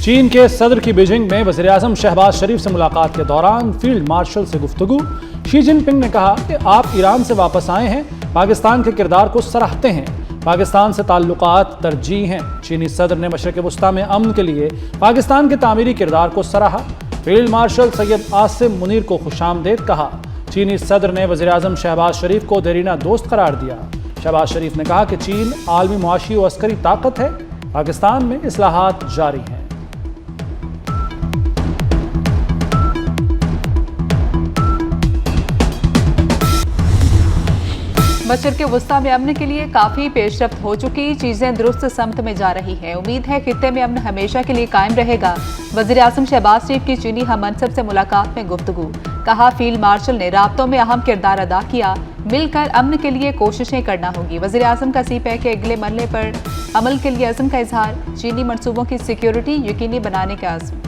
चीन के सदर की बीजिंग में वज़ीर-ए-आज़म शहबाज शरीफ से मुलाकात के दौरान फील्ड मार्शल से गुफ्तगू। शी जिनपिंग ने कहा कि आप ईरान से वापस आए हैं, पाकिस्तान के किरदार को सराहते हैं, पाकिस्तान से ताल्लुकात तरजीह हैं। चीनी सदर ने मशरिक़ वस्ता में अमन के लिए पाकिस्तान के तामीरी किरदार को सराहा। फील्ड मार्शल सैयद आसिम मुनीर को खुशामदीद कहा। चीनी सदर ने वज़ीर-ए-आज़म शहबाज शरीफ को देरीना दोस्त करार दिया। शहबाज शरीफ ने कहा कि चीन आलमी मुआशी और अस्करी ताकत है, पाकिस्तान में इस्लाहात जारी हैं। मशरिक़ वस्ता में अमन के लिए काफ़ी पेशरफ्त हो चुकी, चीज़ें दुरुस्त समत में जा रही हैं। उम्मीद है खित्ते में अमन हमेशा के लिए कायम रहेगा। वज़ीर-ए-आज़म शहबाज शरीफ की चीनी हम मनसब से मुलाकात में गुफ्तगू। कहा फील्ड मार्शल ने राब्तों में अहम किरदार अदा किया, मिलकर अमन के लिए कोशिशें करना होगी। वज़ीर-ए-आज़म का सीपैक के अगले मरहले पर अमल के लिए अज़्म का इजहार। चीनी मनसूबों की सिक्योरिटी यकीनी बनाने का अज़्म।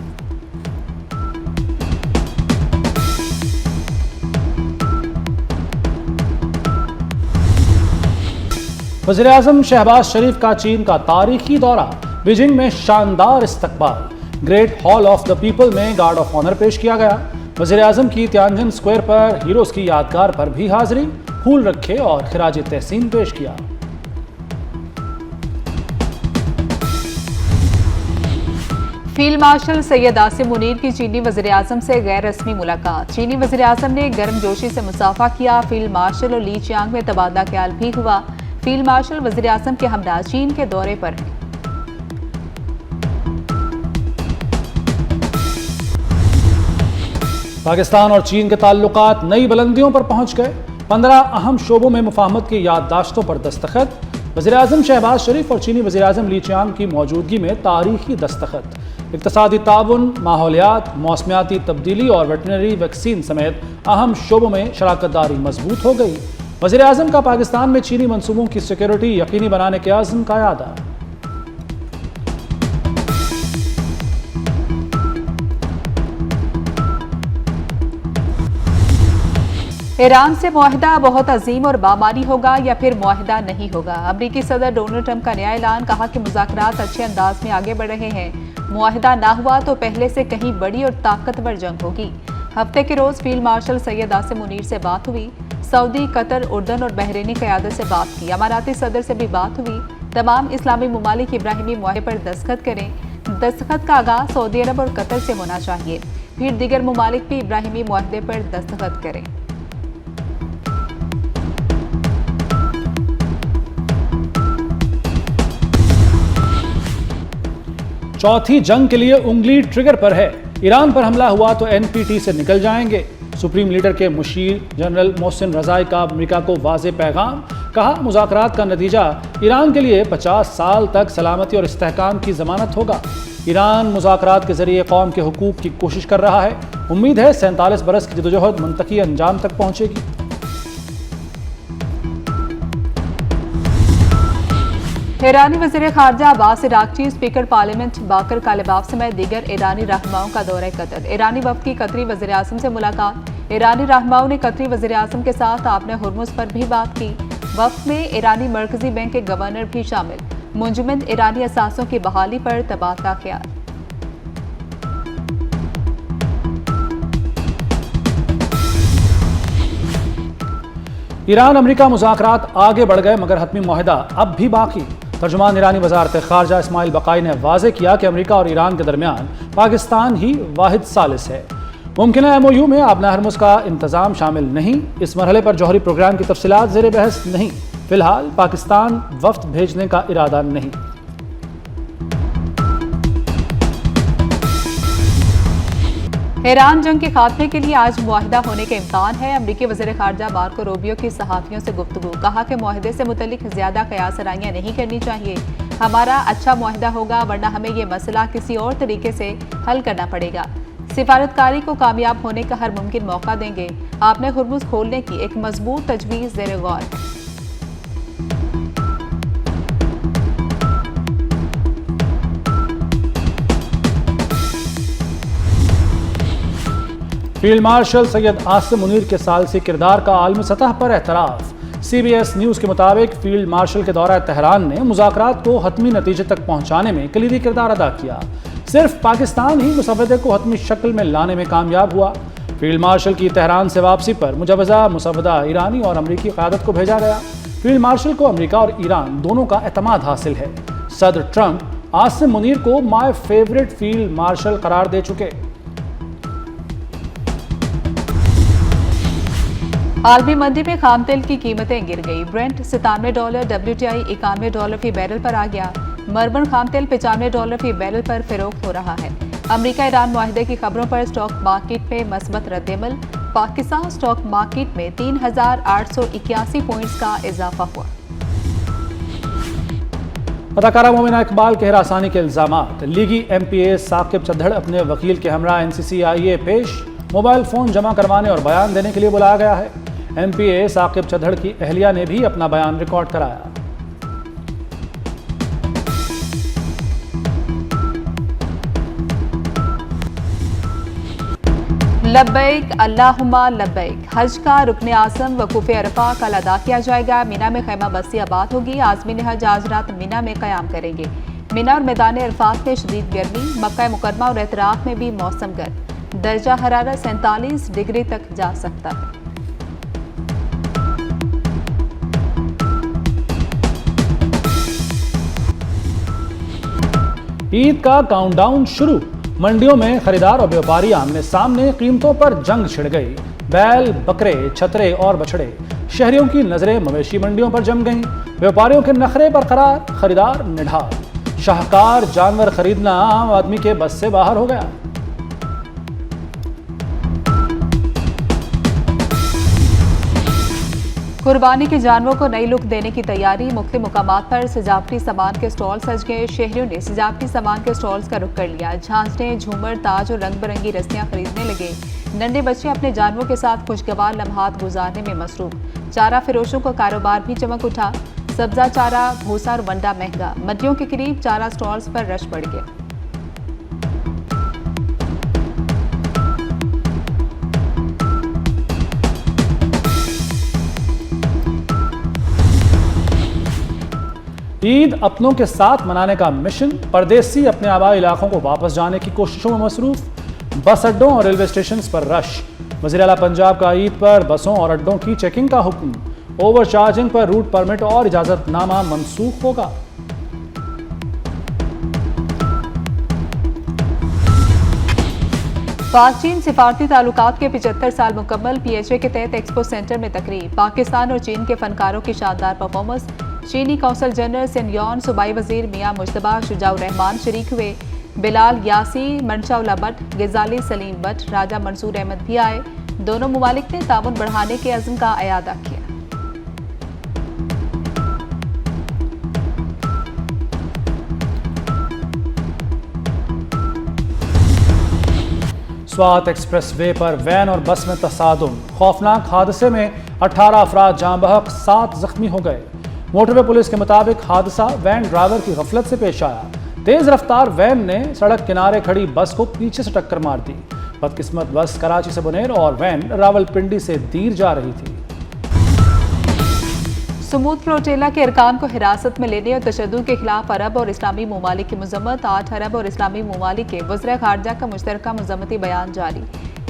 वज़ीर-ए-आज़म शहबाज शरीफ का चीन का तारीखी दौरा। बीजिंग में शानदार इस्तकबाल। Great hall of the people में गार्ड ऑफ ऑनर पेश किया गया। वज़ीर-ए-आज़म की तियानजिन स्क्वायर पर हीरोज की यादगार पर भी हाजिरी, फूल रखे और खिराज तहसीन पेश किया। फील्ड मार्शल सैयद आसिम मुनीर की चीनी वज़ीर-ए-आज़म से गैर रस्मी मुलाकात। चीनी वज़ीर-ए-आज़म ने गर्मजोशी से मुसाफा किया। फील्ड मार्शल और ली चियांग में तबादला ख्याल भी हुआ। फील्ड मार्शल वज़ीर-ए-आज़म के हमरा चीन के दौरे पर हैं। पाकिस्तान और चीन के ताल्लुकात नई बुलंदियों पर पहुंच गए। 15 अहम शोबों में मुफाहमत की याददाश्तों पर दस्तखत। वज़ीर-ए-आज़म शहबाज शरीफ और चीनी वज़ीर-ए-आज़म ली चियांग की मौजूदगी में तारीखी दस्तखत। इक़्तिसादी ताउन, माहौलियात, मौसमियाती तब्दीली और वेटरनरी वैक्सीन समेत अहम शोबों में शराकतदारी मजबूत हो गई। वज़ीर-ए-आज़म का पाकिस्तान में चीनी मंसूबों की सिक्योरिटी यकीनी बनाने के आज़म का यादा। ईरान से मुआहिदा बहुत अजीम और बामानी होगा या फिर मुआहिदा नहीं होगा। अमरीकी सदर डोनाल्ड ट्रंप का नया ऐलान। कहा कि मुज़ाकरात अच्छे अंदाज में आगे बढ़ रहे हैं। मुआहिदा ना हुआ तो पहले से कहीं बड़ी और ताकतवर जंग होगी। हफ्ते के रोज फील्ड मार्शल सैयद आसिम मुनीर से बात हुई। सऊदी, कतर, उर्दन और बहरीनी क़यादत से बात की। अमाराती सदर से भी बात हुई। तमाम इस्लामी ममालिक इब्राहिमी मुआहिदे पर दस्तखत करें। दस्तखत का आगाज सऊदी अरब और कतर से होना चाहिए, फिर दीगर ममालिक भी इब्राहिमी मुआहिदे पर दस्तखत करें। चौथी जंग के लिए उंगली ट्रिगर पर है। ईरान पर हमला हुआ तो एनपीटी से निकल जाएंगे। सुप्रीम लीडर के मुशीर जनरल मोहसिन रज़ाई का अमेरिका को वाज़े पैगाम। कहा मुज़ाकरात का नतीजा ईरान के लिए 50 साल तक सलामती और इस्तेहकाम की ज़मानत होगा। ईरान मुज़ाकरात के ज़रिए कौम के हुकूक की कोशिश कर रहा है। उम्मीद है 47 बरस की जदोजहद मुंतकी अंजाम तक पहुँचेगी। ईरानी वज़ीर ख़ारजा अब्बास इराक़ची स्पीकर पार्लियामेंट बाकर कालिबाफ समेत दीगर ईरानी रहनुमाओं का दौरा कतर। ईरानी वफ़द की कतरी वज़ीर-ए-आज़म से मुलाकात। ईरानी रहनुमाओं ने कतरी वज़ीर-ए-आज़म के साथ आपने हुर्मुज़ पर भी बात की। वफ़द में ईरानी मरकज़ी बैंक के गवर्नर भी शामिल। मुंजमद ईरानी असासों की बहाली पर तबादला ख्याल। ईरान अमेरिका मुज़ाकरात आगे बढ़ गए मगर हतमी मुआहिदा अब भी बाकी। तर्जुमान ईरानी वज़ारत ख़ारजा इस्माइल बकाई ने वाज़े किया कि अमेरिका और ईरान के दरमियान पाकिस्तान ही वाहिद सालिस है। मुमकिन MOU में आबना हरमुज़ का इंतज़ाम शामिल नहीं। इस मरहले पर जौहरी प्रोग्राम की तफसीलात ज़ेर बहस नहीं। फ़िलहाल पाकिस्तान वफ़द भेजने का इरादा नहीं। ईरान जंग के खात्मे के लिए आज मुआहिदा होने के इम्कान है। अमरीकी वज़ीर ख़ारजा मार्को रूबियो की सहाफ़ियों से गुफ्तगू। कहा कि मुआहिदे से मुतल्लिक ज़्यादा क़यास आराइयाँ नहीं करनी चाहिए। हमारा अच्छा मुआहिदा होगा वरना हमें ये मसला किसी और तरीके से हल करना पड़ेगा। सिफारतकारी को कामयाब होने का हर मुमकिन मौका देंगे। आपने हुर्मुज़ खोलने की एक मजबूत तजवीज़ ज़ेर गौर है। फील्ड मार्शल सैयद आसिम मुनीर के सालसी किरदार का आलमी सतह पर एतराफ़। CBS न्यूज़ के मुताबिक फील्ड मार्शल के दौरा तेहरान ने मुज़ाकरात को हतमी नतीजे तक पहुँचाने में कलीदी किरदार अदा किया। सिर्फ पाकिस्तान ही मुसव्वदे को हतमी शक्ल में लाने में कामयाब हुआ। फील्ड मार्शल की तेहरान से वापसी पर मुजवजा मुसव्वदा ईरानी और अमरीकी क़यादत को भेजा गया। फील्ड मार्शल को अमरीका और ईरान दोनों का एतमाद हासिल है। सदर ट्रंप आसिम मुनीर को माय फेवरेट फील्ड मार्शल करार दे चुके। आलमी मंडी में खाम तेल की कीमतें गिर गई। ब्रेंट $97, WTI $91 फी बैरल पर आ गया। मरबन खाम तेल $95 फी बैरल पर फरोख्त हो रहा है। अमरीका ईरान मुआहदे की खबरों पर स्टॉक मार्केट में मस्बत रद्देमल। पाकिस्तान स्टॉक मार्केट में 3,881 पॉइंट्स का इजाफा हुआ। अदाकारा मोमिना इकबाल के हिरासानी के इल्जामात। लीगी MPA साकिब चद्दड़ अपने वकील के हमरा NCCIA पेश। मोबाइल फोन जमा करवाने और बयान देने के लिए बुलाया गया है। MPA साकिब चद्दड़ की अहलिया ने भी अपना बयान रिकॉर्ड कराया। लब्बैक अल्लाहुम्मा लब्बैक। हज का रुकन आज़म वकूफ़ अरफा कल अदा किया जाएगा। मिना में खैमा बस्ती आबाद होगी। आज़मीन हज आज रात मिना में क़याम करेंगे। मिना और मैदान अरफात में शदीद गर्मी। मक्का मुकरमा और एतराफ में भी मौसम गर्म। दर्जा हरारत 47 डिग्री तक जा सकता है। ईद का काउंटडाउन शुरू। मंडियों में खरीदार और व्यापारी आमने सामने कीमतों पर जंग छिड़ गई। बैल, बकरे, छतरे और बछड़े। शहरियों की नजरें मवेशी मंडियों पर जम गईं। व्यापारियों के नखरे बरकरार, खरीदार निढाल। शाहकार जानवर खरीदना आम आदमी के बस से बाहर हो गया। कुर्बानी के जानवरों को नई लुक देने की तैयारी। मुख्तलिफ मुकामात पर सजावटी सामान के स्टॉल सज गए। शहरियों ने सजावटी सामान के स्टॉल्स का रुख कर लिया। झांझने, झूमर, ताज और रंग बिरंगी रस्सियां खरीदने लगे। नन्हे बच्चे अपने जानवरों के साथ खुशगवार लम्हात गुजारने में मसरूफ। चारा फिरोशों का कारोबार भी चमक उठा। सब्जा चारा, भूसा और वंडा महंगा। मंडियों के करीब चारा स्टॉल्स पर रश बढ़ गया। ईद अपनों के साथ मनाने का मिशन। परदेसी अपने आबाई इलाकों को वापस जाने की कोशिशों में मसरूफ। बस अड्डों और रेलवे स्टेशन पर रश। वज़ीर आला पंजाब का ईद पर बसों और अड्डों की चेकिंग का हुक्म। ओवर चार्जिंग पर रूट परमिट और इजाजतनामा मनसूख होगा। पाक चीन सिफारती ताल्लुकात के 75 साल मुकम्मल। PHA के तहत एक्सपो सेंटर में तकरीब। पाकिस्तान और चीन के फनकारों की शानदार परफॉर्मेंस। चीनी कौंसल जनरल सेनयोन, सूबाई वजीर मियां मुश्तबा शुजाउर रहमान शरीक हुए। बिलाल यासी, मनशाउला भट्ट, गिजाली सलीम भट्ट, राजा मंसूर अहमद भी आए। दोनों मुमालिक ने ताउन बढ़ाने के अज़्म का अयादा किया। स्वात एक्सप्रेस वे पर वैन और बस में तसादुम। खौफनाक हादसे में 18 अफराद जाँ बहक, 7 जख्मी हो गए। मोटरवे पुलिस के मुताबिक हादसा वैन ड्राइवर की गफलत से पेश आया। तेज रफ्तार वैन ने सड़क किनारे खड़ी बस को पीछे से टक्कर मार दी। बदकिस्मत बस कराची से बुनेर और वैन रावलपिंडी से दीर जा रही थी। सुमूद फ्लोटेला के अरकान को हिरासत में लेने और तशद्दुद के खिलाफ अरब और इस्लामी ममालिक की मजम्मत। 8 अरब और इस्लामी ममालिक के वज़ीर ख़ारजा का मुश्तरका मजम्मती बयान जारी।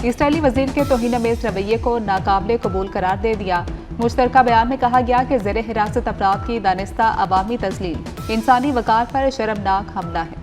इसराइली वजीर के तौहीन-आमेज़ रवैये को नाकाबिले कबूल करार दे दिया। मुश्तरका बयान में कहा गया कि ज़ेरे हिरासत अफराद की दानिस्ता अवामी तज़लील इंसानी वक़ार पर शर्मनाक हमला है।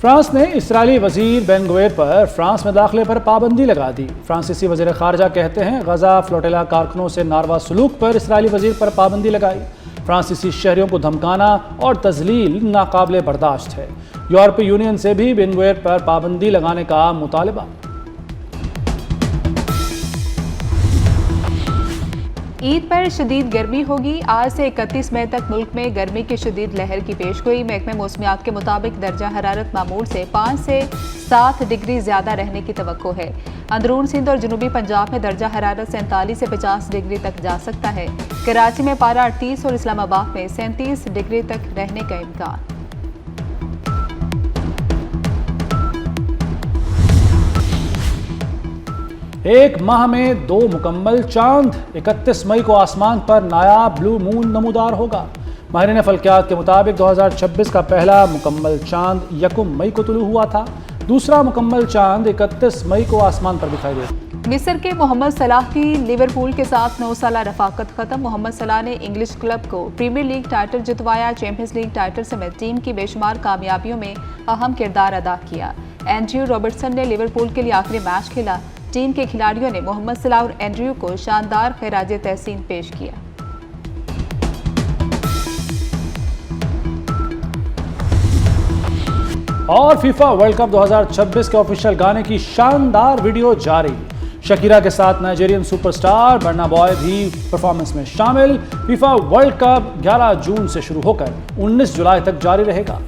फ्रांस ने इसराइली वजीर बेन गुवेर पर फ्रांस में दाखिले पर पाबंदी लगा दी। फ्रांसीसी वजीर खारजा कहते हैं गजा फ्लोटेला कारकुनों से नारवा सलूक पर इसराइली वजीर पर पाबंदी लगाई। फ्रांसीसी शहरियों को धमकाना और तजलील नाकाबिले बर्दाश्त है। यूरोपीय यूनियन से भी बेन गुवेर पर पाबंदी लगाने का मुतालबा। ईद पर शदीद गर्मी होगी। आज से 31 मई तक मुल्क में गर्मी की शदीद लहर की पेशगोई। महकमे मौसमियात के मुताबिक दर्जा हरारत मामूल से 5 से 7 डिग्री ज्यादा रहने की तवक्को है। अंदरून सिंध और जनूबी पंजाब में दर्जा हरारत 47 से 50 डिग्री तक जा सकता है। कराची में पारा 38 और इस्लामाबाद में 37 डिग्री तक रहने का इम्कान। एक माह में 2 मुकम्मल चांद। 31 मई को आसमान पर नायाब ब्लू मून नमूदार होगा। माहिरीन फल्कियात के मुताबिक 2026 का पहला मुकम्मल चांद 1 मई को तुलू हुआ था। दूसरा मुकम्मल चांद 31 मई को आसमान पर दिखाई दिया। मिस्र के मोहम्मद सलाह की लिवरपूल के साथ 9 साला रफाकत खत्म। मोहम्मद सलाह ने इंग्लिश क्लब को प्रीमियर लीग टाइटल जितवाया। चैंपियंस लीग टाइटल समेत टीम की बेशुमार कामयाबियों में अहम किरदार अदा किया। एंड्रयू रॉबर्टसन ने लिवरपूल के लिए आखिरी मैच खेला। टीम के खिलाड़ियों ने मोहम्मद सलाह और एंड्रयू को शानदार खिराज तहसीन पेश किया। और फीफा वर्ल्ड कप 2026 के ऑफिशियल गाने की शानदार वीडियो जारी। शकीरा के साथ नाइजीरियन सुपरस्टार बर्ना बॉय भी परफॉर्मेंस में शामिल। फीफा वर्ल्ड कप 11 जून से शुरू होकर 19 जुलाई तक जारी रहेगा।